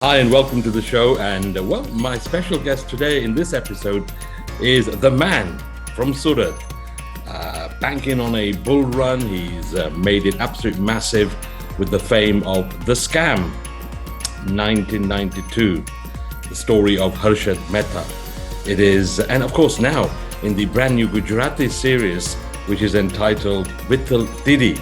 Hi, and welcome to the show. And well, my special guest today in this episode is the man from Surat. Banking on a bull run, he's made it absolutely massive with the fame of The Scam, 1992, the story of Harshad Mehta. It is, and of course now in the brand new Gujarati series, which is entitled Vitthal Teedi,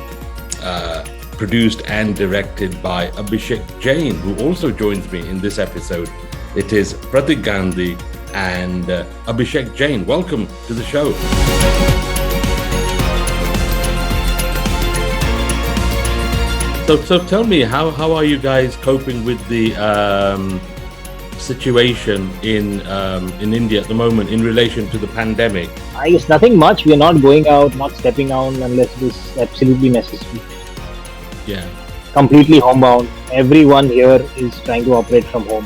produced and directed by Abhishek Jain, who also joins me in this episode. It is Pratik Gandhi and Abhishek Jain. Welcome to the show. So tell me, how are you guys coping with the situation in India at the moment in relation to the pandemic? I guess nothing much. We are not going out, not stepping out unless it is absolutely necessary. Yeah. Completely homebound. Everyone here is trying to operate from home.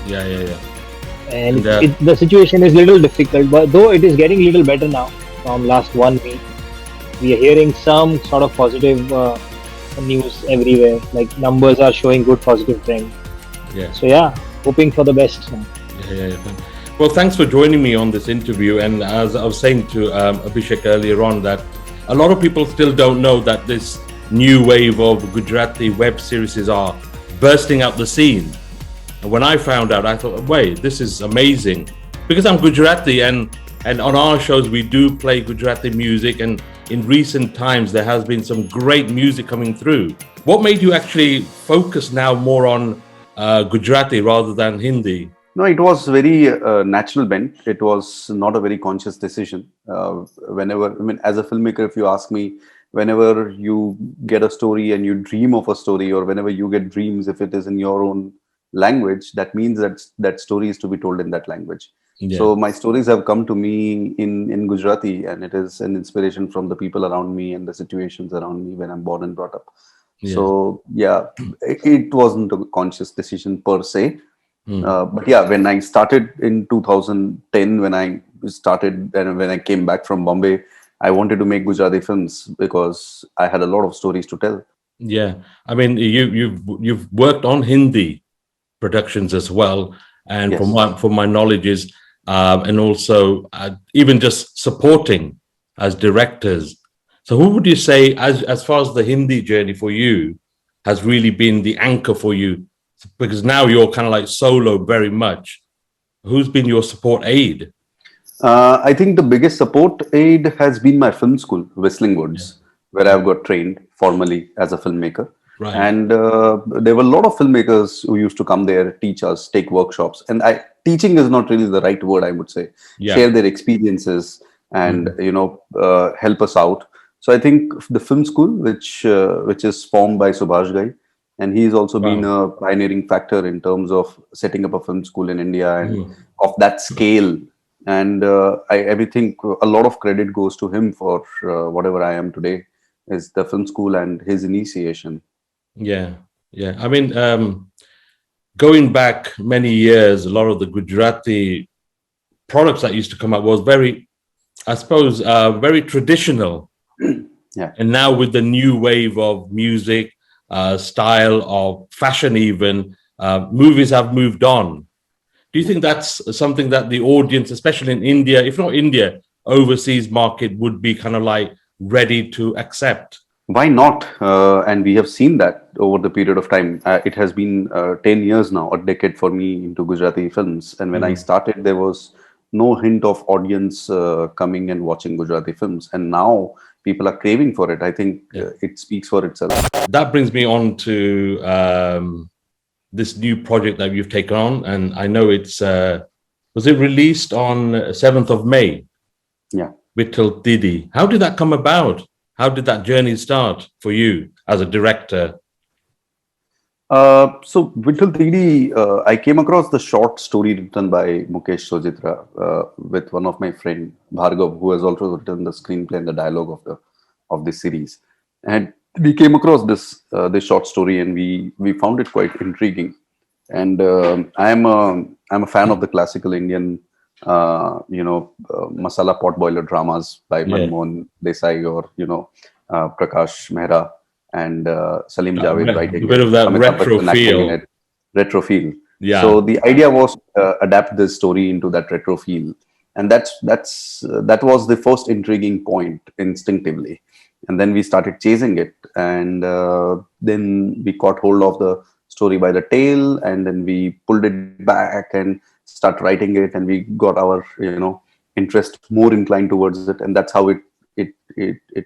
Yeah. And the situation is little difficult, but though it is getting little better now from last 1 week. We are hearing some sort of positive news everywhere. Like numbers are showing good positive trend. Yeah. So hoping for the best now. Yeah. Well, thanks for joining me on this interview. And as I was saying to Abhishek earlier on, that a lot of people still don't know that this new wave of Gujarati web series are bursting out the scene. And when I found out, I thought, wait, this is amazing. Because I'm Gujarati and on our shows we do play Gujarati music, and in recent times there has been some great music coming through. What made you actually focus now more on Gujarati rather than Hindi? No, it was very natural bent. It was not a very conscious decision. As a filmmaker, if you ask me, whenever you get a story and you dream of a story, or whenever you get dreams, if it is in your own language, that means that that story is to be told in that language. Yeah. So my stories have come to me in Gujarati, and it is an inspiration from the people around me and the situations around me when I'm born and brought up. Yeah. So it wasn't a conscious decision per se. But when I started in 2010, when I came back from Bombay, I wanted to make Gujarati films because I had a lot of stories to tell. Yeah, I mean, you've worked on Hindi productions as well, and yes. from my knowledge is, and also even just supporting as directors. So, who would you say, as far as the Hindi journey for you, has really been the anchor for you? Because now you're kind of like solo very much. Who's been your support aid? I think the biggest support aid has been my film school, Whistling Woods, where I've got trained formally as a filmmaker. Right. And there were a lot of filmmakers who used to come there, teach us, take workshops. And teaching is not really the right word, I would say. Yeah. Share their experiences and help us out. So I think the film school, which is formed by Sabras Radios, and he's also been a pioneering factor in terms of setting up a film school in India and of that scale. And I think a lot of credit goes to him for whatever I am today, is the film school and his initiation. Yeah. I mean, going back many years, a lot of the Gujarati products that used to come out was very, I suppose, very traditional. Yeah. And now with the new wave of music, style, of fashion even, movies have moved on. Do you think that's something that the audience, especially in India, if not India, overseas market would be kind of like ready to accept? Why not? And we have seen that over the period of time. It has been 10 years now, a decade for me into Gujarati films. And when I started, there was no hint of audience coming and watching Gujarati films. And now people are craving for it. I think it speaks for itself. That brings me on to this new project that you've taken on, and I know it's was it released on 7th of May? Yeah. Vitthal Teedi. How did that come about? How did that journey start for you as a director? So Vitthal Teedi, I came across the short story written by Mukesh Sojitra with one of my friend Bhargav, who has also written the screenplay and the dialogue of this series. And we came across this short story, and we found it quite intriguing. And I'm a fan of the classical Indian, masala pot boiler dramas by Manmohan Desai or Prakash Mehra and Salim Javed writing. A bit of that retro feel. retro feel. So Yeah. the idea was adapt this story into that retro feel, and that was the first intriguing point instinctively. And then we started chasing it, and then we caught hold of the story by the tail, and then we pulled it back and start writing it, and we got our interest more inclined towards it, and that's how it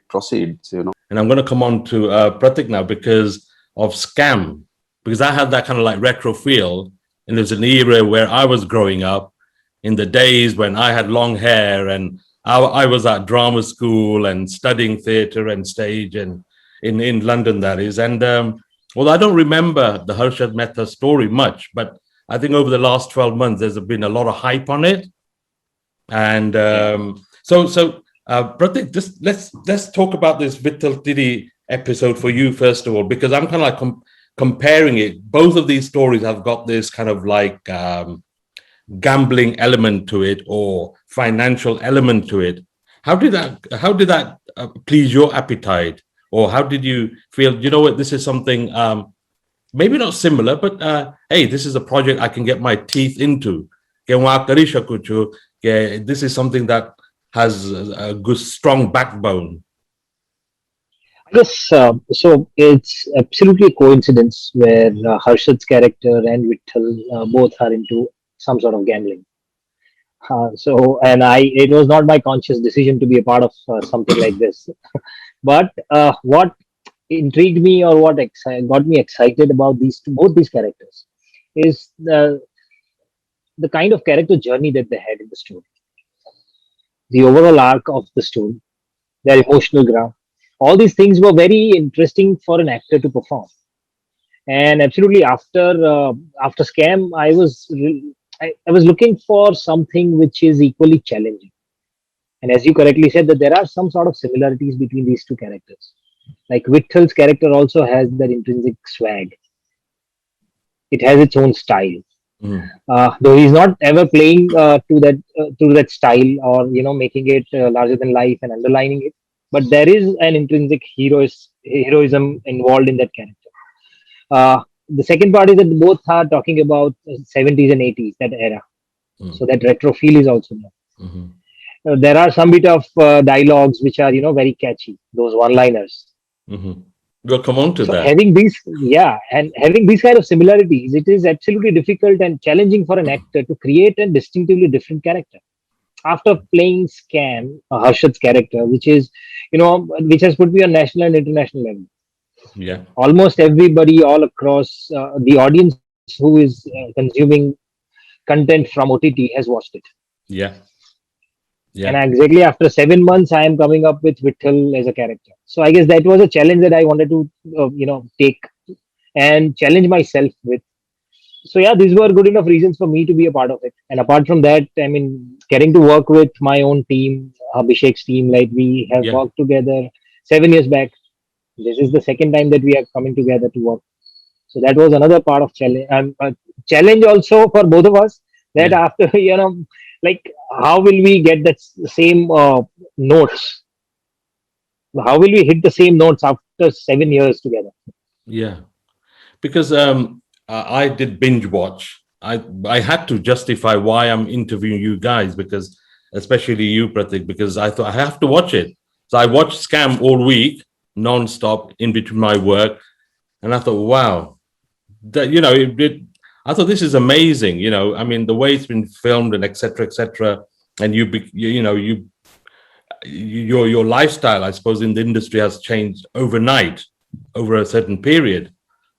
proceeds. And I'm going to come on to Pratik now because of Scam, because I had that kind of like retro feel. And there's an era where I was growing up in the days when I had long hair and I was at drama school and studying theatre and stage and in London, that is. And well, I don't remember the Harshad Mehta story much, but I think over the last 12 months, there's been a lot of hype on it. And Pratik, just let's talk about this Vitthal Teedi episode for you first of all, because I'm kind of like comparing it. Both of these stories have got this kind of like gambling element to it or financial element to it. How did that please your appetite, or how did you feel? You know what, this is something maybe not similar, but hey, this is a project I can get my teeth into. This is something that has a good, strong backbone. I guess so. It's absolutely a coincidence where Harshad's character and Vitthal both are into some sort of gambling. It was not my conscious decision to be a part of something like this. But what intrigued me, or what got me excited about both these characters, is the kind of character journey that they had in the story, the overall arc of the story, their emotional ground. All these things were very interesting for an actor to perform. And absolutely, after Scam, I was looking for something which is equally challenging. And as you correctly said, that there are some sort of similarities between these two characters. Like Vithal's character also has that intrinsic swag. It has its own style. Though he's not ever playing to that style, or making it larger than life and underlining it, but there is an intrinsic heroism involved in that character. The second part is that both are talking about 70s and 80s, that era. So that retro feel is also there. There are some bit of dialogues which are very catchy, those one liners. We'll come on to So that. having these kind of similarities, it is absolutely difficult and challenging for an actor to create a distinctively different character. After playing Scam, Harshad's character, which has put me on national and international level. Yeah. Almost everybody all across the audience who is consuming content from OTT has watched it. Yeah. And exactly after 7 months, I am coming up with Vitthal as a character. So I guess that was a challenge that I wanted to, take and challenge myself with. So yeah, these were good enough reasons for me to be a part of it. And apart from that, I mean, getting to work with my own team, Abhishek's team, like we have worked together 7 years back. This is the second time that we are coming together to work. So that was another part of challenge. Challenge also for both of us, that after like how will we get that same notes? How will we hit the same notes after 7 years together? Yeah, because I did binge watch. I had to justify why I'm interviewing you guys, because especially you, Pratik, because I thought I have to watch it. So I watched Scam all week, non-stop, in between my work, and I thought, wow, that I thought this is amazing. I mean, the way it's been filmed and etc. etc. And your lifestyle, I suppose, in the industry has changed overnight over a certain period.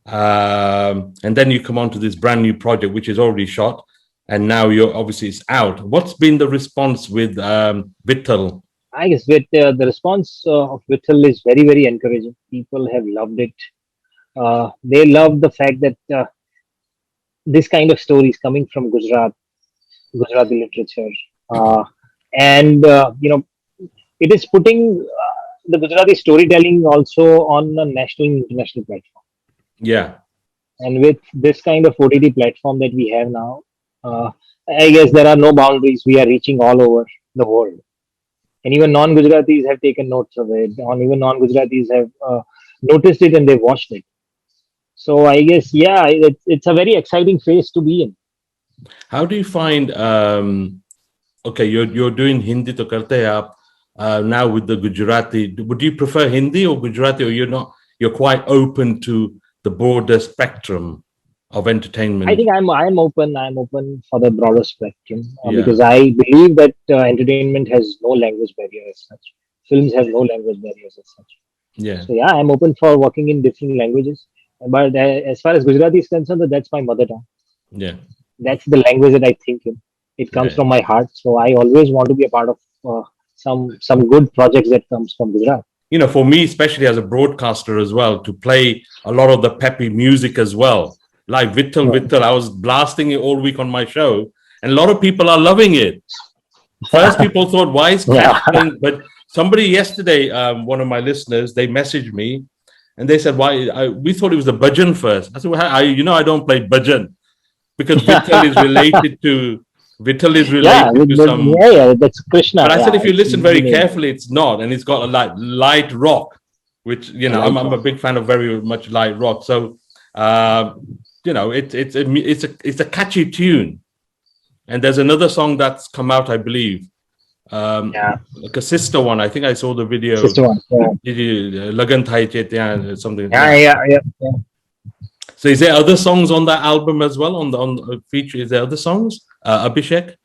And then you come on to this brand new project, which is already shot, and now obviously it's out. What's been the response with Vitthal? I guess the response of Vitthal is very, very encouraging. People have loved it. They love the fact that this kind of stories coming from Gujarati literature, and it is putting the Gujarati storytelling also on a national and international platform. Yeah. And with this kind of OTT platform that we have now, I guess there are no boundaries. We are reaching all over the world. And even non-Gujaratis have taken notes of it, or even non-Gujaratis have noticed it and they've watched it. So I guess, yeah, it's a very exciting phase to be in. How do you find? Okay, you're doing Hindi to karte hai aap now with the Gujarati. Would you prefer Hindi or Gujarati, or you're not? You're quite open to the broader spectrum of I entertainment. think I'm open. I'm open for the broader spectrum Yeah, because I believe that entertainment has no language barrier as such. Films have no language barriers as such. yeah, So yeah, I'm open for working in different languages. But as far as Gujarati is concerned, that's my mother tongue. yeah, That's the language that I think in. It comes yeah. from my heart. So I always want to be a part of some good projects that comes from Gujarat. For me, especially as a broadcaster as well, to play a lot of the peppy music as well. Like Vitthal, Right. Vitthal, I was blasting it all week on my show, and a lot of people are loving it. First, people thought, why is Yeah. Cash playing? But somebody yesterday, one of my listeners, they messaged me and they said, why? We thought it was the bhajan first. I said, well, I don't play bhajan because Vitthal is Yeah, related to some. yeah, that's Krishna. But I said, Yeah, if you it's listen the very name. carefully, it's not, and it's got a light rock, which I I'm, like I'm a that. big fan of very much light rock. So, it's a catchy tune. And there's another song that's come out, I believe, Yeah, like a sister one. I think I saw the video. sister one. Yeah, Did you Lagan Thai Chetyan something? yeah, Yeah. yeah, yeah. Yeah. So, is there other songs on that album as well? On the feature, is there other songs? Abhishek.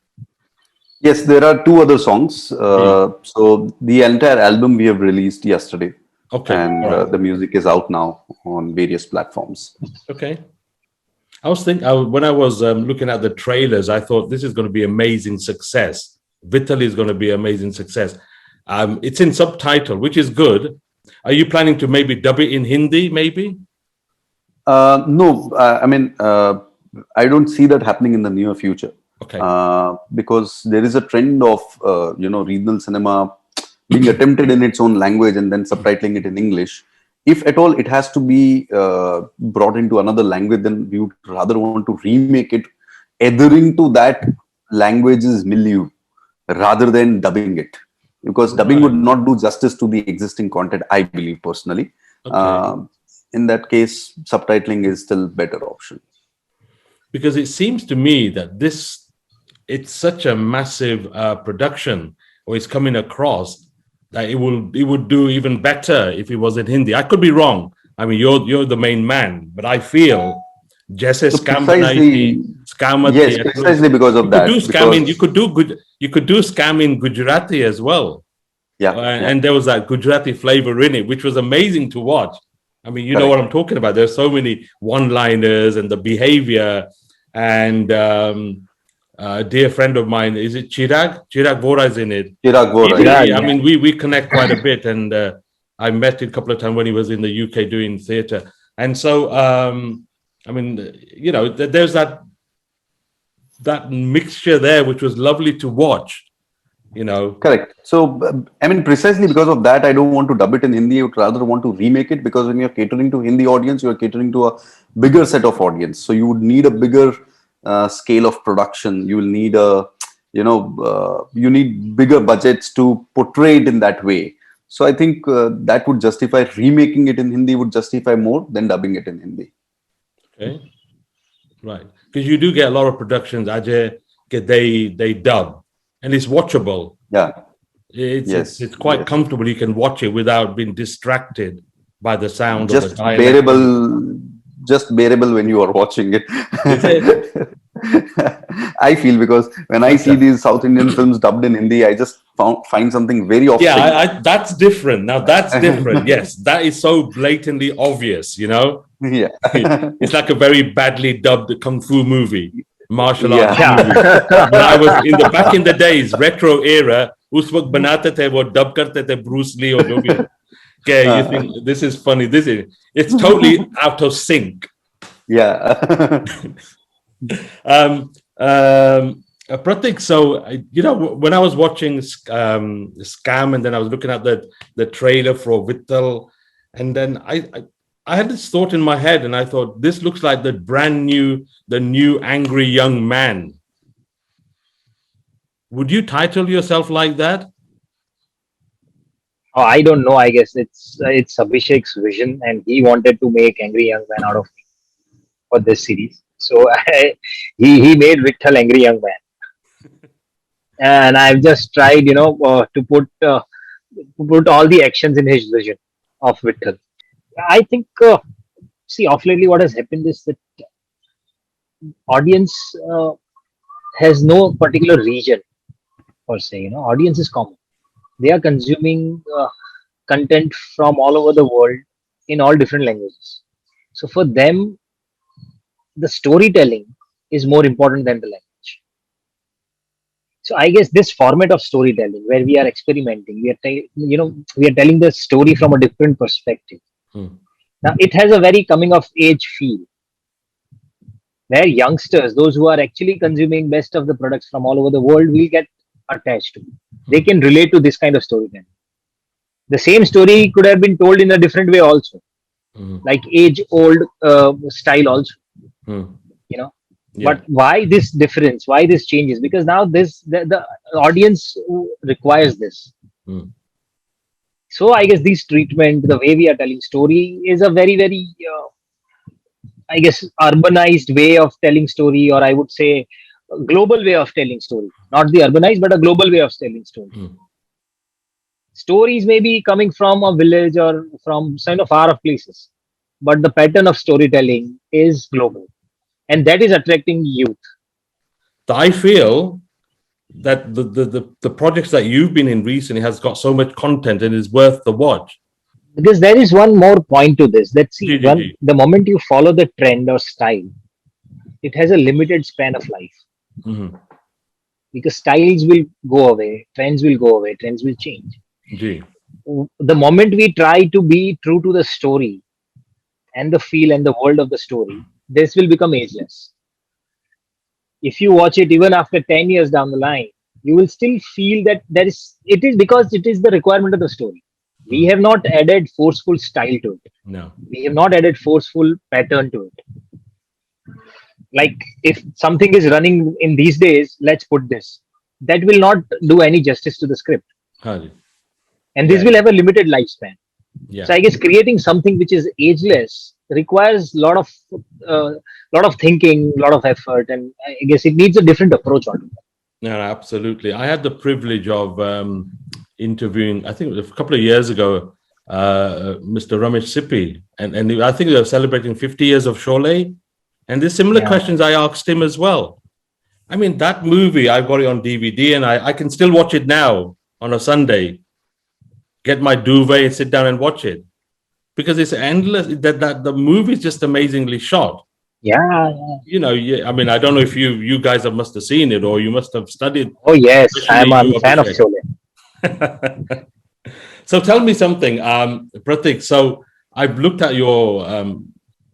Yes, there are two other songs. Hmm. So the entire album we have released yesterday, Okay. and All right. the music is out now on various platforms. Okay. I was thinking when I was looking at the trailers, I thought this is going to be amazing success. Vitthal is going to be amazing success. It's in subtitle, which is good. Are you planning to maybe dub it in Hindi? Maybe. No, I mean, I don't see that happening in the near future, Okay. because there is a trend of regional cinema being attempted in its own language and then subtitling it in English. If at all it has to be brought into another language, then we would rather want to remake it, adhering to that language's milieu rather than dubbing it, because dubbing would Right. not do justice to the existing content, I believe personally. Okay. In that case, subtitling is still better option. Because it seems to me that it's such a massive production, or it's coming across that it would do even better if it was in Hindi. I could be wrong. I mean, you're the main man, but I feel Jesse So scam banai thi, precisely, scam yes, thi. precisely because You of could do that. scam in. Because You could do scam in Gujarati as well, yeah, yeah, and there was that Gujarati flavor in it, which was amazing to watch. I mean, you know what correct. I'm talking about. There's so many one-liners and the behavior. And a dear friend of mine, is it Chirag? Chirag Vora is in it. Chirag Vora, yeah. Chirag, I yeah. mean, we connect quite a bit, and I met him a couple of times when he was in the UK doing theatre. And so, I mean, there's that mixture there, which was lovely to watch. Correct. So, I mean, precisely because of that, I don't want to dub it in Hindi. I would rather want to remake it, because when you're catering to Hindi audience, you're catering to a bigger set of audience. So you would need a bigger scale of production. You will need you need bigger budgets to portray it in that way. So I think that would justify remaking it in Hindi would justify more than dubbing it in Hindi. Okay, right. Because you do get a lot of productions, Ajay, they dub, and it's watchable. Yeah. It's it's, Yes. it's quite Yes. comfortable. You can watch it without being distracted by the sound or the Just dialect. bearable, just bearable when you are watching it. Is it? I feel, because when I see Okay. these South Indian films dubbed in Hindi, I just find something very off Yeah, sync. that's different. Now that's different. Yes, that is so blatantly obvious. Yeah. It's like a very badly dubbed kung fu movie, martial arts Yeah. movie. When I was Yeah. back in the days, retro era, उस वक्त बनाते थे वो dub करते थे Bruce Lee or जो भी. Okay, you think this is funny? It's totally out of sync. Yeah. Pratik, so when I was watching Scam, and then I was looking at the trailer for Vitthal, and then I had this thought in my head, and I thought this looks like the new angry young man. Would you title yourself like that? Oh, I don't know. I guess it's Abhishek's vision, and he wanted to make Angry Young Man out of me. for this series. So he made Vitthal angry young man, and I've just tried, to put all the actions in his vision of Vitthal. I think, see, off lately, what has happened is that audience has no particular region per se. Audience is common. They are consuming content from all over the world in all different languages. So for them, the storytelling is more important than the language. So I guess this format of storytelling, where we are experimenting, we are telling the story from a different perspective. Hmm. Now it has a very coming of age feel, where youngsters, those who are actually consuming best of the products from all over the world, will get attached to. They Hmm. can relate to this kind of storytelling. The same story could have been told in a different way also, Hmm. like age old style also. Hmm. You know, Yeah. but why this difference? Why this changes? Because now the audience requires this. Hmm. So I guess this treatment, the way we are telling story, is a very very I guess urbanized way of telling story, or I would say a global way of telling story. Not the urbanized, but a global way of telling story. Hmm. Stories may be coming from a village or from kind of far off places, but the pattern of storytelling is global, and that is attracting youth. So I feel that the projects that you've been in recently has got so much content and is worth the watch. Because there is one more point to this. Let's see, G, G, G. the moment you follow the trend or style, it has a limited span of life, Mhm. because styles will go away, trends will change. G. The moment we try to be true to the story and the feel and the world of the story, this will become ageless. If you watch it even after 10 years down the line, you will still feel that it is because it is the requirement of the story. We Mhm. have not added forceful style to it. No. We have not added forceful pattern to it. Like if something is running in these days, let's put this. That will not do any justice to the script. Hardly. And this Yeah. will have a limited lifespan. So Yeah. I guess creating something which is ageless requires uh, lot of thinking, lot of effort, and I guess it needs a different approach altogether. No, absolutely. I had the privilege of interviewing, I think it was a couple of years ago, Mr. Ramesh Sippy, and I think they were celebrating 50 years of Sholay. And there's similar Yeah, questions I asked him as well. I mean, that movie, I've got it on DVD and I can still watch it now on a Sunday, get my duvet and sit down and watch it because it's endless. That the movie is just amazingly shot. yeah, yeah. Yeah, I mean, I don't know if you guys must have seen it or you must have studied, Oh yes, especially I'm you, a fan of Abhishek. Sholay. So tell me something, Pratik. So I've looked at your,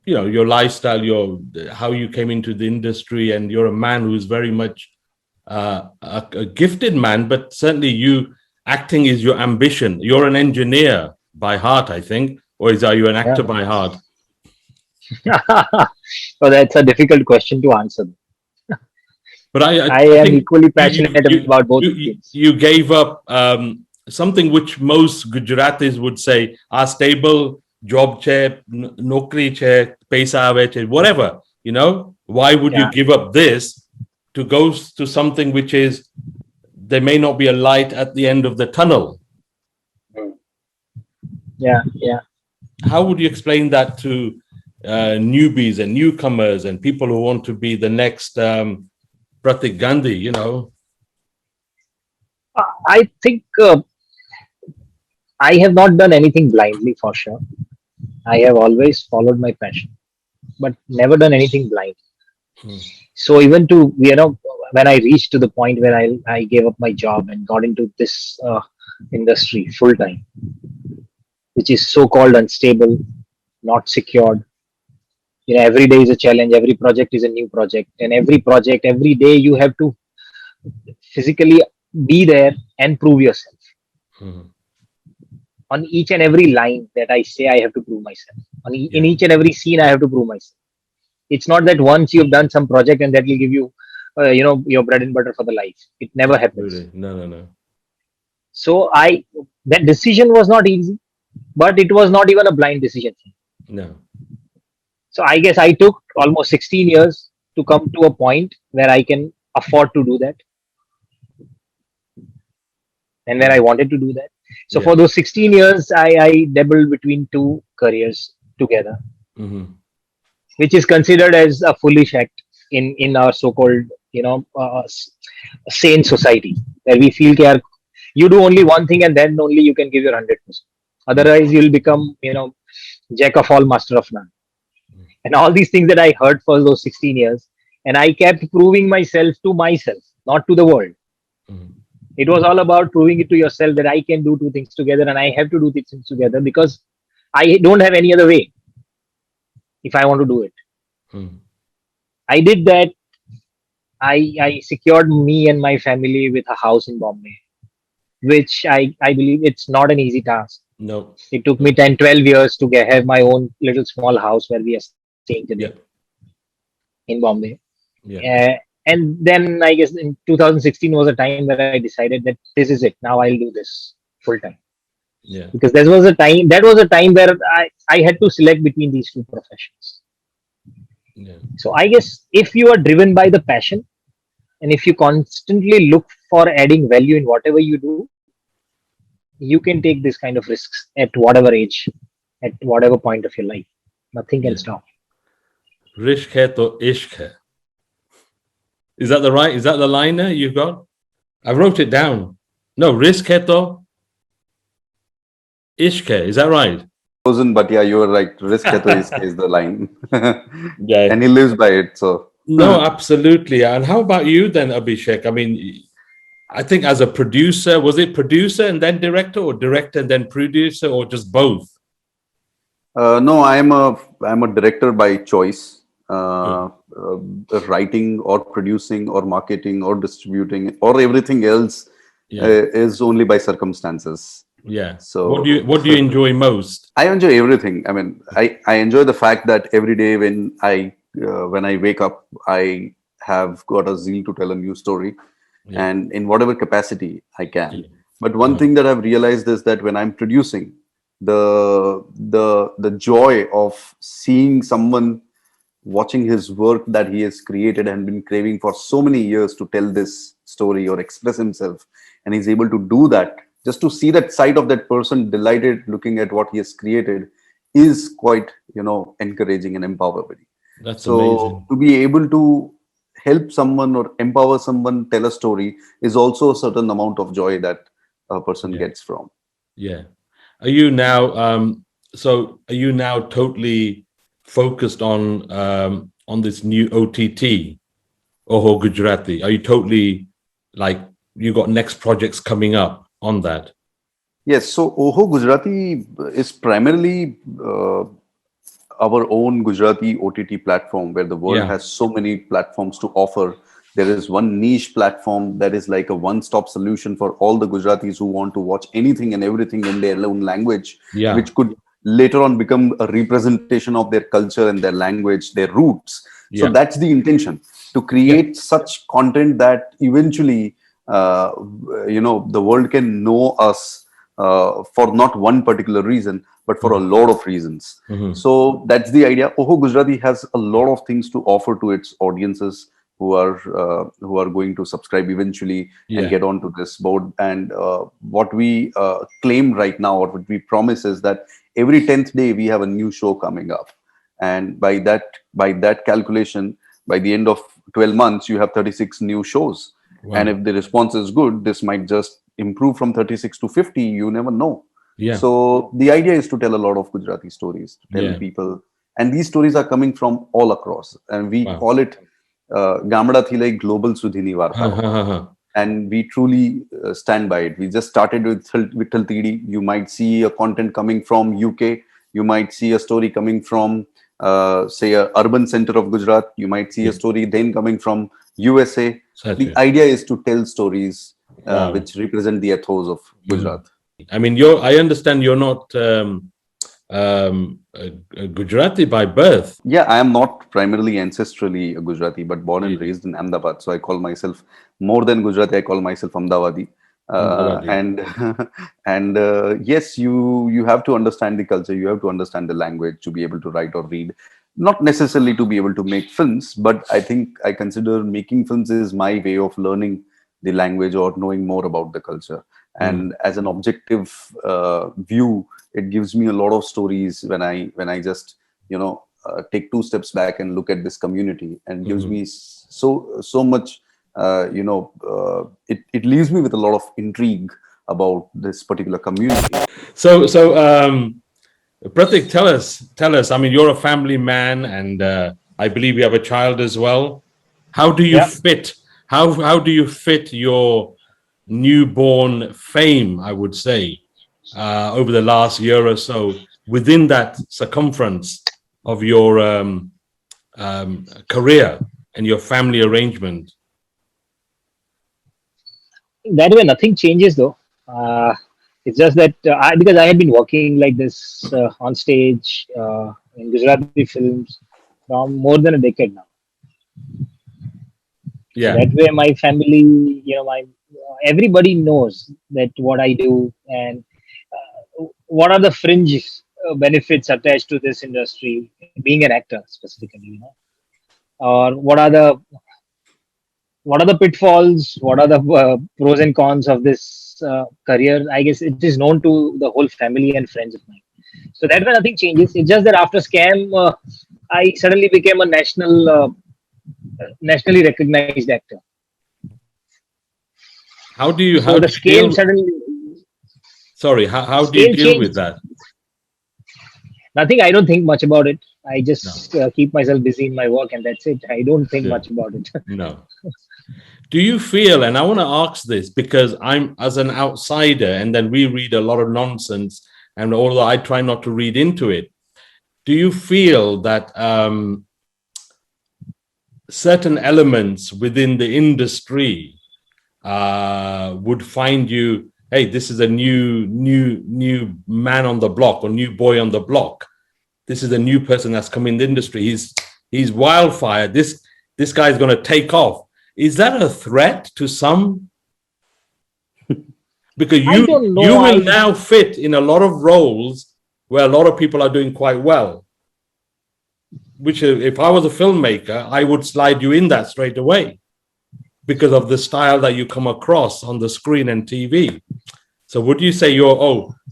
your lifestyle, your how you came into the industry, and you're a man who's very much a gifted man, but certainly you acting is your ambition. You're an engineer by heart, I think, or are you an Yeah. actor by heart? So that's a difficult question to answer. But I I am think equally you passionate you about both the you fields. you gave up something which most Gujaratis would say are stable job che, nokri che, paisa aave che, whatever. Why would you Yeah, give up this to go to something which is there may not be a light at the end of the tunnel? yeah, yeah. How would you explain that to newbies and newcomers and people who want to be the next Pratik Gandhi? I think I have not done anything blindly for sure. I have always followed my passion, but never done anything blind. Hmm. So even to when I reached to the point where I gave up my job and got into this industry full time, which is so called unstable, not secured. Every day is a challenge. Every project is a new project, and every project, every day, you have to physically be there and prove yourself. Hmm. On each and every line that I say, I have to prove myself. In Yeah, each and every scene, I have to prove myself. It's not that once you've done some project and that will give you, your bread and butter for the life. It never happens. absolutely. No, no, no. So that decision was not easy, but it was not even a blind decision. No. So I guess I took almost 16 years to come to a point where I can afford to do that and where I Mm. wanted to do that. So Yeah. for those 16 years, I dabbled between two careers together, Hmm. which is considered as a foolish act in our so-called, sane society, where we feel that you do only one thing and then only you can give your 100%. Mm. Otherwise, you'll become, jack of all, master of none. And all these things that I heard for those 16 years, and I kept proving myself to myself, not to the world. Mm. It was all about proving it to yourself that I can do two things together and I have to do these things together because I don't have any other way if I want to do it. Mm. I did that. I secured me and my family with a house in Bombay, which I believe it's not an easy task. No. It took me No. 10, 12 years to have my own little small house where we are staying today Yeah. in Bombay. Yeah. Uh, and then I guess in 2016 was a time where I decided that this is it. Now I'll do this full time. Yeah. Because that was a time where I had to select between these two professions. Yeah. So I guess if you are driven by the passion and if you constantly look for adding value in whatever you do, you can take this kind of risks at whatever age, at whatever point of your life. Nothing can Yeah. stop. Rishk hai to ishq hai. Is that the right? Is that the liner you got? I wrote it down. No, risk hai to ishq hai. Is that right? Chosen, but yeah, you were right. Risk hai to iske is the line. Yeah. And he lives by it. So, No, absolutely. And how about you then, Abhishek? I mean, I think as a producer, was it producer and then director, or director and then producer, or just both? no, I'm a director by choice. Mm. Writing or producing or marketing or distributing or everything else Yeah. is only by circumstances. Yeah. So, What do you enjoy most? I enjoy everything. I mean, I enjoy the fact that every day when I wake up, I have got a zeal to tell a new story, Yeah. and in whatever capacity I can. Yeah. But one Uh-huh. thing that I've realized is that when I'm producing, the joy of seeing someone watching his work that he has created and been craving for so many years to tell this story or express himself, and he's able to do that, just to see that side of that person delighted looking at what he has created is quite, encouraging and empowering. That's So amazing. to be able to help someone or empower someone tell a story is also a certain amount of joy that a person Yeah. gets from. Yeah. Are you now are you now totally focused on this new OTT, Oho Gujarati? Are you totally like you got next projects coming up on that? Yes, so Oho Gujarati is primarily our own Gujarati OTT platform where the world Yeah. has so many platforms to offer. There is one niche platform that is like a one-stop solution for all the Gujaratis who want to watch anything and everything in their own language, Yeah. which could later on become a representation of their culture and their language, their roots. So Yeah. that's the intention, to Yeah. create such content that eventually, the world can know us for not one particular reason, but for a Mhm. lot of reasons. Mhm. So that's the idea. Oho Gujarati has a lot of things to offer to its audiences who are going to subscribe eventually and Yeah. get onto this board. And what we claim right now, or what we promise, is that every 10th day we have a new show coming up, and by that calculation, by the end of 12 months, you have 36 new shows. And Wow. if the response is good, this might just improve from 36 to 50. You never know. Yeah. So the idea is to tell a lot of Gujarati stories, to tell Yeah. people, and these stories are coming from all across, and we Wow. call it Gamada Thilai Global Sudhini Ha, Vartao, ha, ha, ha. and we truly stand by it. We just started with Vitthal Teedi. You might see a content coming from UK. You might see a story coming from, say, a urban center of Gujarat. You might see a Yeah. story then coming from USA. Such The a idea is to tell stories wow. which represent the ethos of Mm. Gujarat. I mean, I understand you're not a Gujarati by birth. Yeah, I am not primarily ancestrally a Gujarati, but born and Yeah. raised in Ahmedabad. So I call myself more than Gujarati. I call myself Ahmedabadi. Ahmedabadi. And yes, you have to understand the culture. You have to understand the language to be able to write or read. not necessarily to be able to make films, but I think I consider making films is my way of learning the language or knowing more about the culture. And as an objective view, it gives me a lot of stories when I just take two steps back and look at this community, and gives me so much. It leaves me with a lot of intrigue about this particular community. So, Pratik, tell us. I mean, you're a family man, and I believe you have a child as well. How do you Yeah. fit? How do you fit your newborn fame, I would say, over the last year or so within that circumference of your career and your family arrangement? That way, nothing changes though. It's just that because I had been working like this on stage in Gujarati films from more than a decade now. So Yeah. that way, my family, my everybody knows that what I do and what are the fringe benefits attached to this industry, being an actor specifically, or what are the pitfalls, what are the pros and cons of this career. I guess it is known to the whole family and friends of mine. So that way, nothing changes. It's just that after Scam, I suddenly became a nationally recognized actor. How So do the you deal? scale suddenly, Sorry, how do you scale deal with changed. that? Nothing. I don't think much about it. I No. just keep myself busy in my work, and that's it. I don't think Yeah. much about it. No. Do you feel, and I want to ask this because I'm as an outsider, and then we read a lot of nonsense, and although I try not to read into it, do you feel that certain elements within the industry would find you, hey, this is a new man on the block or new boy on the block. This is a new person that's come in the industry. He's wildfire. This guy's going to take off. Is that a threat to some? Because I you don't you know. will now fit in a lot of roles where a lot of people are doing quite well. Which, if I was a filmmaker, I would slide you in that straight away because of the style that you come across on the screen and TV. So would you say you're,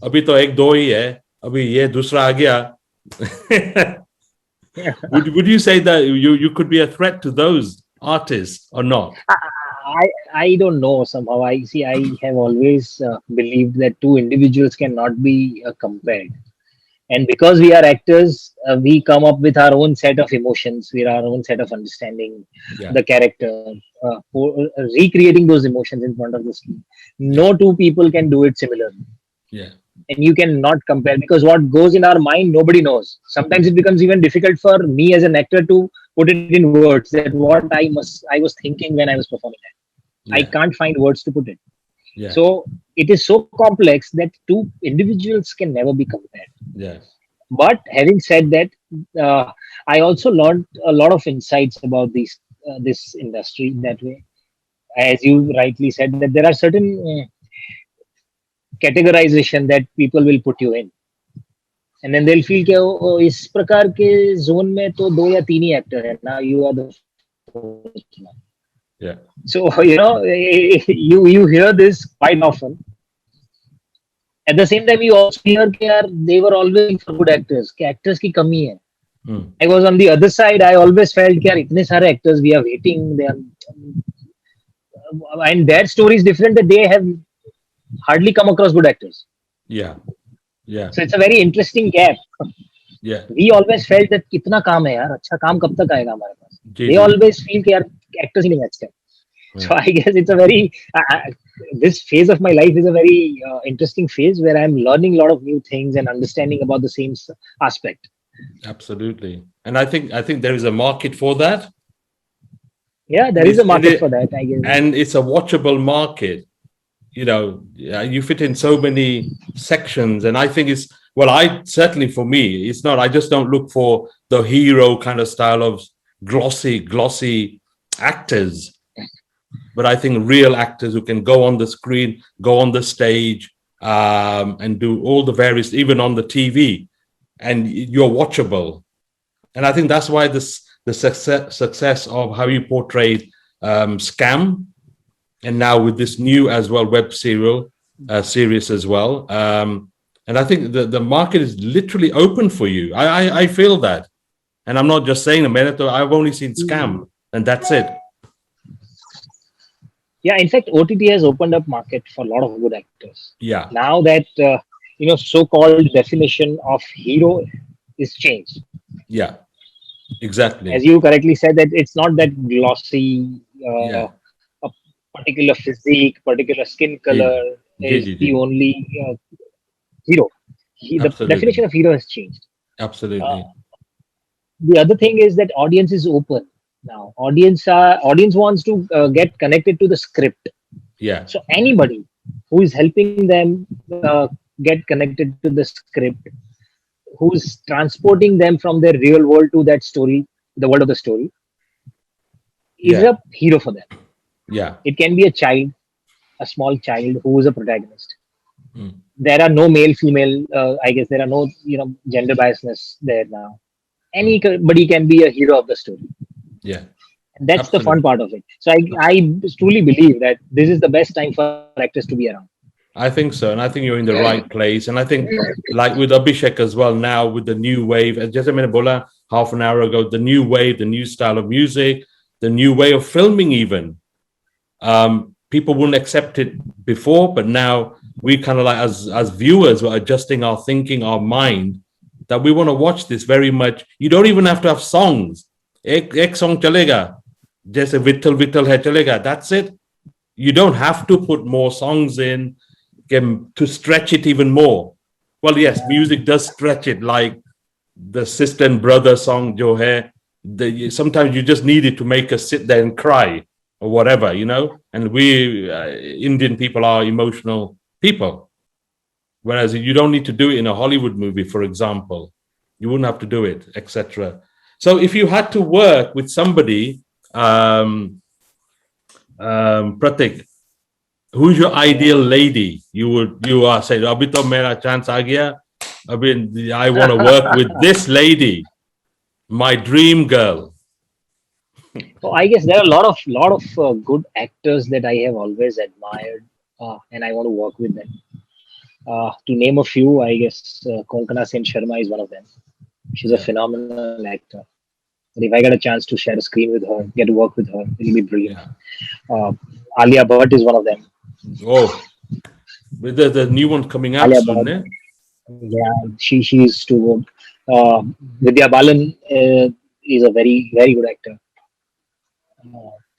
abhi to ek do hi hai, abhi ye dusra aa gaya? Would you say that you could be a threat to those artists or not? I don't know. Somehow I see. I have always believed that two individuals cannot be compared. And because we are actors, we come up with our own set of emotions, with our own set of understanding Yeah, the character, recreating those emotions in front of the screen. yeah, No two people can do it similarly, yeah, and you cannot compare because what goes in our mind, nobody knows. Sometimes it becomes even difficult for me as an actor to put it in words that what I was thinking when I was performing that. I yeah, can't find words to put it. yeah, So it is so complex that two individuals can never be compared. yeah, But having said that, I also learned a lot of insights about this industry that way. As you rightly said, that there are certain categorization that people will put you in, and then they'll feel कि इस प्रकार के zone में तो दो या तीन ही actor है ना, you are the fourth one. yeah, So you hear this quite often. At the same time, you also hear कि यार they were always looking for good actors. कि actors की कमी है. I was on the other side. I always felt कि यार इतने सारे actors we are waiting. They are, and their story is different. That they have hardly come across good actors. yeah, yeah, So it's a very interesting gap. yeah. We always felt that कितना काम है यार, अच्छा काम कब तक आएगा हमारे पास. जी, They जी, always feel कि यार actors ही नहीं अच्छे. So I guess it's a very this phase of my life is a very interesting phase where I'm learning a lot of new things and understanding about the same aspect. absolutely. And I think there is a market for that. Yeah, there is a market for that, I guess. And it's a watchable market. You fit in so many sections, and I think I certainly, for me, it's not, I just don't look for the hero kind of style of glossy actors, but I think real actors who can go on the screen, go on the stage, and do all the various, even on the TV, and you're watchable. And I think that's why the success of how you portrayed Scam, and now with this new as well web series as well. And I think the market is literally open for you. I feel that. And I'm not just saying America, I've only seen Scam, and that's it. Yeah, in fact, OTT has opened up market for a lot of good actors. Yeah. Now that so-called definition of hero is changed. Yeah, exactly. As you correctly said, that it's not that glossy, Yeah. a particular physique, particular skin color is the only hero. The definition of hero has changed. Absolutely. The other thing is that audience is open now. Audience wants to get connected to the script. Yeah. So anybody who is helping them get connected to the script, who's transporting them from their real world to that story, the world of the story, is a hero for them. Yeah. It can be a child, a small child who is a protagonist. There are no male, female. I guess there are no gender biasness there now. Anybody can be a hero of the story. Yeah. And that's the fun part of it. So I truly believe that this is the best time for actors to be around. I think so. And I think you're in the right place. And I think like with Abhishek as well now with the new wave, as just a minute, Bola, half an hour ago, the new wave, the new style of music, the new way of filming even. People wouldn't accept it before, but now we kind of like as viewers, we're adjusting our thinking, our mind, that we want to watch this very much. You don't even have to have songs. Ek song chalega. Just a Vitthal hai chalega. That's it. You don't have to put more songs in to stretch it even more. Well, yes, music does stretch it, like the sister and brother song, Jo Hai. Sometimes you just need it to make us sit there and cry or whatever, And we Indian people are emotional people. Whereas you don't need to do it in a Hollywood movie, for example. You wouldn't have to do it, etc. So if you had to work with somebody, Pratik, who's your ideal lady? You are saying, "Abhi to mera chance aa gaya. Abhi, I want to work with this lady, my dream girl." So I guess there are a lot of good actors that I have always admired, and I want to work with them. To name a few, I guess Konkana Sen Sharma is one of them. She's a phenomenal actor. But if I get a chance to share a screen with her, get to work with her, it'll be brilliant. Alia Bhatt is one of them. Oh, with the new one coming out Alia soon, Bhatt, yeah, she's too good. Vidya Balan is a very very good actor.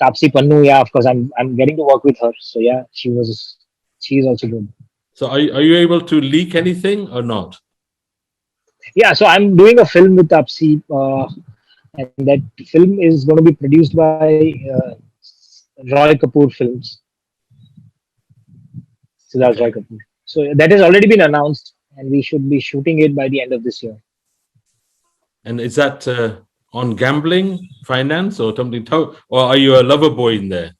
Tapsi Pannu, yeah, of course, I'm getting to work with her. So yeah, she's also good. So are you able to leak anything or not? Yeah, so I'm doing a film with Tapsi, and that film is going to be produced by Roy Kapoor Films. Siddharth Roy Kapoor. So that has already been announced, and we should be shooting it by the end of this year. And is that on gambling, finance, or something? Or are you a lover boy in there?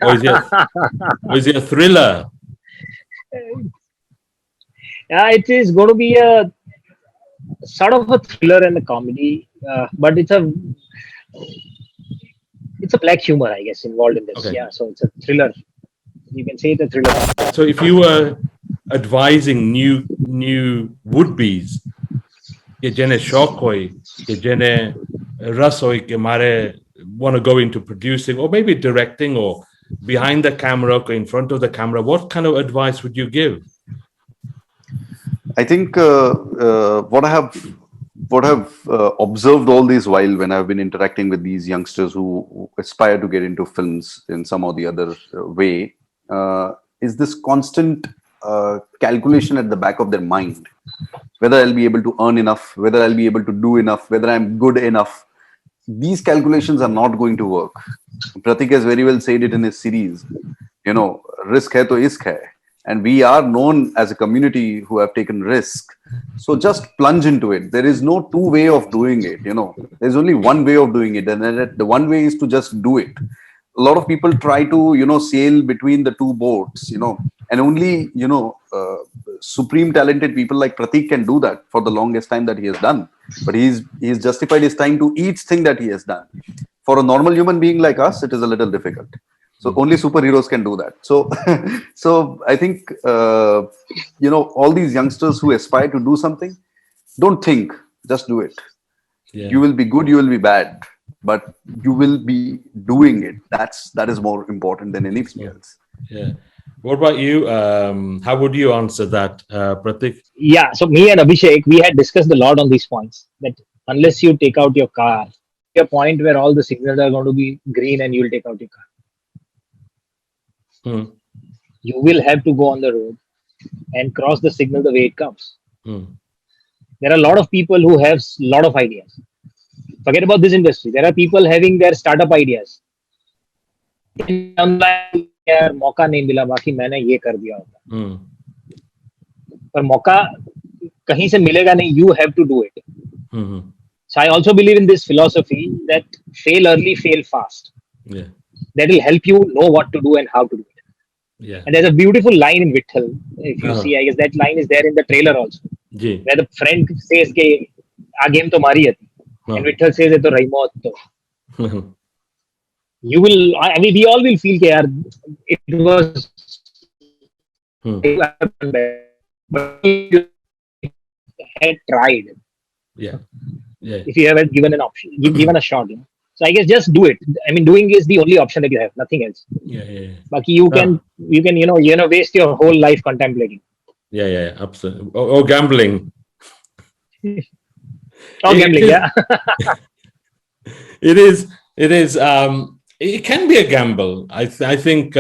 Or is it a thriller? Yeah, it is going to be a sort of a thriller and a comedy, but it's a black humor, I guess, involved in this. Okay. Yeah, so it's a thriller. You can say it's a thriller. So if you were advising new would-be's, ke jene shauq hoy, ke jene ras hoy ke mare want to go into producing or maybe directing or behind the camera or in front of the camera, what kind of advice would you give? I think what I have observed all this while when I've been interacting with these youngsters who aspire to get into films in some or the other way is this constant calculation at the back of their mind, whether I'll be able to earn enough, whether I'll be able to do enough, whether I'm good enough. These calculations are not going to work. Pratik has very well said it in his series, risk hai to isk hai. And we are known as a community who have taken risk. So just plunge into it. There is no two way of doing it. There's only one way of doing it. And the one way is to just do it. A lot of people try to, sail between the two boats, and only, supreme talented people like Pratik can do that for the longest time that he has done. But he's justified his time to each thing that he has done. For a normal human being like us, it is a little difficult. So only superheroes can do that. So, so I think all these youngsters who aspire to do something, don't think, just do it. Yeah. You will be good, you will be bad, but you will be doing it. That is more important than anything else. Yeah. What about you? How would you answer that, Pratik? Yeah, so me and Abhishek, we had discussed a lot on these points that unless you take out your car, a point where all the signals are going to be green and you will take out your car. Hmm. You will have to go on the road and cross the signal the way it comes. Hmm. There are a lot of people who have a lot of ideas. Forget about this industry. There are people having their startup ideas. यार मौका नहीं मिला बाकी मैंने ये कर दिया होता पर मौका कहीं से मिलेगा नहीं. You have to do it. So I also believe in this philosophy that fail early, fail fast. Yeah. That will help you know what to do and how to do it. Yeah. And there's a beautiful line in Vitthal. If you see, I guess that line is there in the trailer also. Where the friend says ke aa game to mari hai. And Vitthal says to rahi maut to. You will, I mean, we all will feel ke yaar, it was but you had tried. Yeah. Yeah. If you have given an option, given a shot. So I guess just do it. I mean, doing is the only option that you have, nothing else. Yeah. But you can waste your whole life contemplating. Yeah, absolutely. Or gambling. Gambling, yeah. It is. It can be a gamble. I think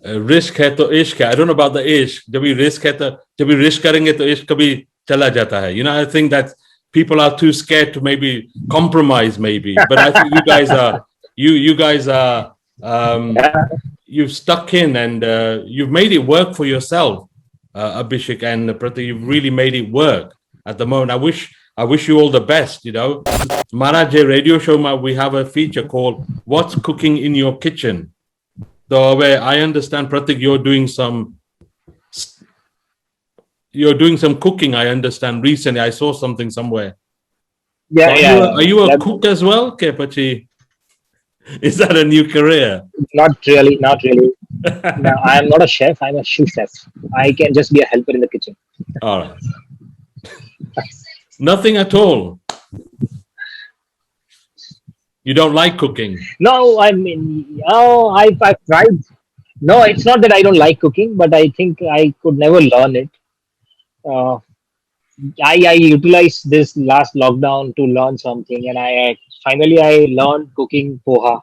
risk hai to ishq hai. I don't know about the ishq. जब भी risk है तो जब भी risk करेंगे तो ishq कभी चला जाता है. I think that people are too scared to maybe compromise, maybe. But I think you guys are you've stuck in and you've made it work for yourself, Abhishek and Pratik. You've really made it work at the moment. I wish you all the best. Maharaj radio show, we have a feature called "What's Cooking in Your Kitchen." So where I understand, Pratik, you're doing some cooking. I understand. Recently, I saw something somewhere. Yeah, so are you a cook as well, Kepachi? Is that a new career? Not really. No, I am not a chef. I'm a shoe chef. I can just be a helper in the kitchen. All right. Nothing at all. You don't like cooking? No, I mean, I've tried. No, it's not that I don't like cooking, but I think I could never learn it. I utilized this last lockdown to learn something, and I finally learned cooking poha.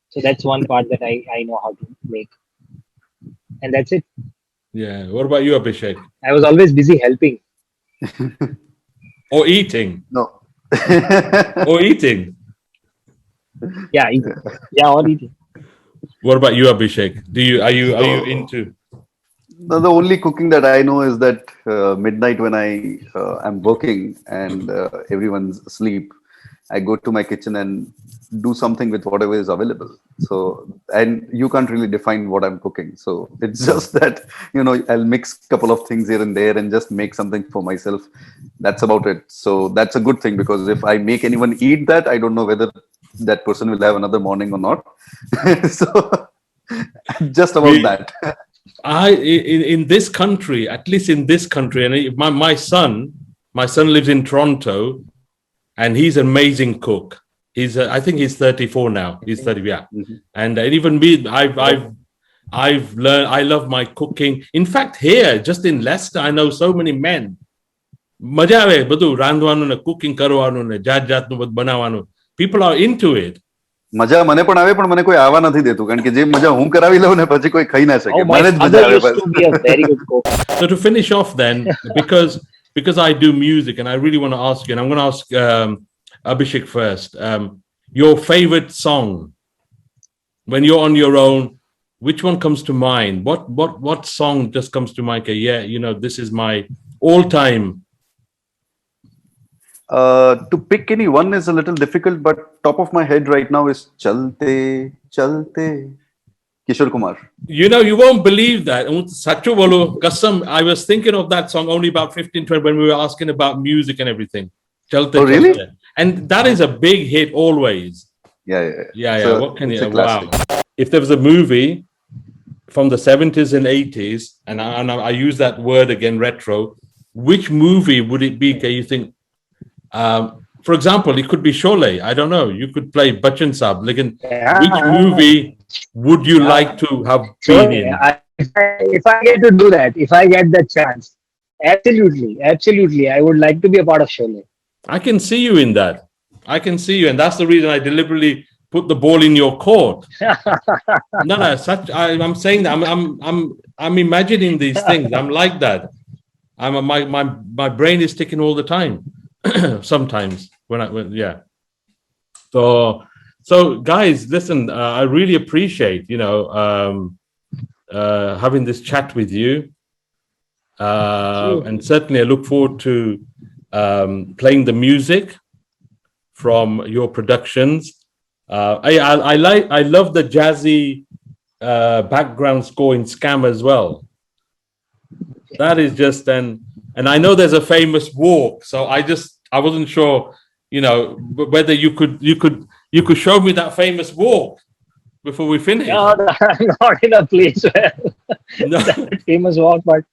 So that's one part that I know how to make, and that's it. Yeah. What about you, Abhishek? I was always busy helping. Or eating? No. Or eating? Yeah, eating. Yeah, or eating. What about you, Abhishek? Are you into? The only cooking that I know is that midnight when I am working and everyone's asleep, I go to my kitchen and do something with whatever is available. So, and you can't really define what I'm cooking. So it's just that, I'll mix a couple of things here and there and just make something for myself. That's about it. So that's a good thing, because if I make anyone eat that, I don't know whether that person will have another morning or not. So just about that. In this country, at least in this country, and my son lives in Toronto, and he's an amazing cook. I think he's 34 now. He's 30, yeah. Mm-hmm. And even me, I've learned. I love my cooking. In fact, here, just in Leicester, I know so many men. મજા આવે બધું રાંધવાનું ને cooking કરવાનું ને જાત-જાતનું બધું બનાવવાનું. People are into it. મજા મને પણ આવે, પણ મને કોઈ આવવા નથી દેતું, કારણ કે જે મજા હું કરાવી લઉં ને પછી કોઈ ખાઈ ના શકે. મને જ મજા આવે બસ. So to finish off then, because I do music and I really want to ask you, and I'm going to ask Abhishek first, your favorite song when you're on your own, which one comes to mind? What song just comes to mind? Yeah, this is my all-time. To pick any one is a little difficult, but top of my head right now is Chalte Chalte Kishore Kumar. You won't believe that. Sacho bolo kasam. I was thinking of that song only about 15, 20 when we were asking about music and everything. Chalte, Oh, really? Chalte. And that is a big hit always. Yeah. So, what can you? Wow. If there was a movie from the 70s and 80s, and I use that word again, retro, which movie would it be? Can you think? For example, it could be Sholay. I don't know. You could play Bachchan Saab. Which movie would you like to have been in? If I get to do that, if I get that chance, absolutely, I would like to be a part of Sholay. I can see you in that. I can see you, and that's the reason I deliberately put the ball in your court. No. I'm saying that I'm imagining these things. I'm like that. My brain is ticking all the time. Sometimes yeah. So guys, listen. I really appreciate having this chat with you, and certainly I look forward to playing the music from your productions. I love the jazzy background score in Scam as well. That is just and I know there's a famous walk, so I wasn't sure, whether you could show me that famous walk before we finish. No, I'm not in a place where that famous walk, but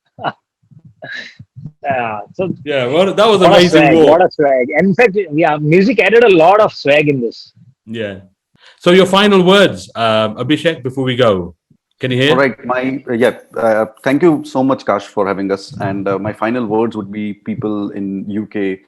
that was amazing walk. What a swag! In fact, music added a lot of swag in this. Yeah. So your final words, Abhishek, before we go. Can you hear? All right. Thank you so much, Kash, for having us. And my final words would be people in UK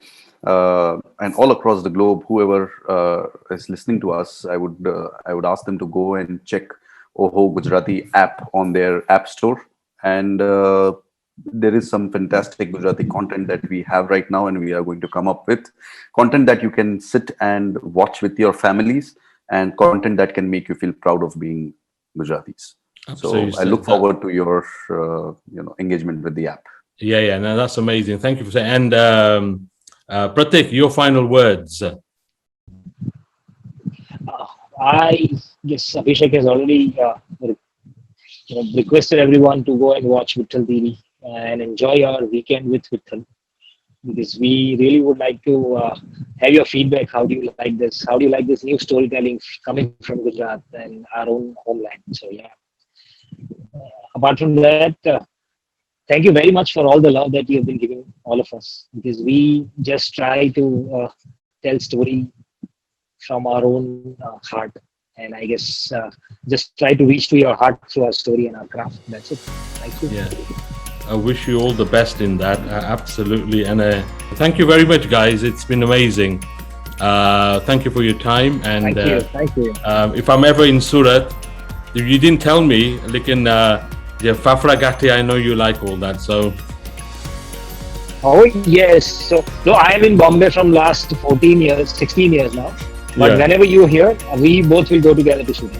and all across the globe, whoever is listening to us, I would ask them to go and check Oho Gujarati app on their app store. And there is some fantastic Gujarati content that we have right now, and we are going to come up with content that you can sit and watch with your families, and content that can make you feel proud of being Gujaratis. Absolutely. So I look forward to your engagement with the app. Yeah. No, that's amazing. Thank you for saying. And Pratik, your final words. I guess Abhishek has already requested everyone to go and watch Vitthal Teedi and enjoy our weekend with Vitthal, because we really would like to have your feedback. How do you like this? How do you like this new storytelling coming from Gujarat and our own homeland? So apart from that, thank you very much for all the love that you have been giving all of us, because we just try to tell story from our own heart, and I guess just try to reach to your heart through our story and our craft. That's it. Thank you. Yeah. I wish you all the best in that. Absolutely. And thank you very much, guys. It's been amazing. Thank you for your time. And thank you. If I'm ever in Surat, you didn't tell me, Fafra Gatti, I know you like all that. So. Oh, yes. So I am in Bombay from last 16 years now. But whenever you're here, we both will go together to shoot.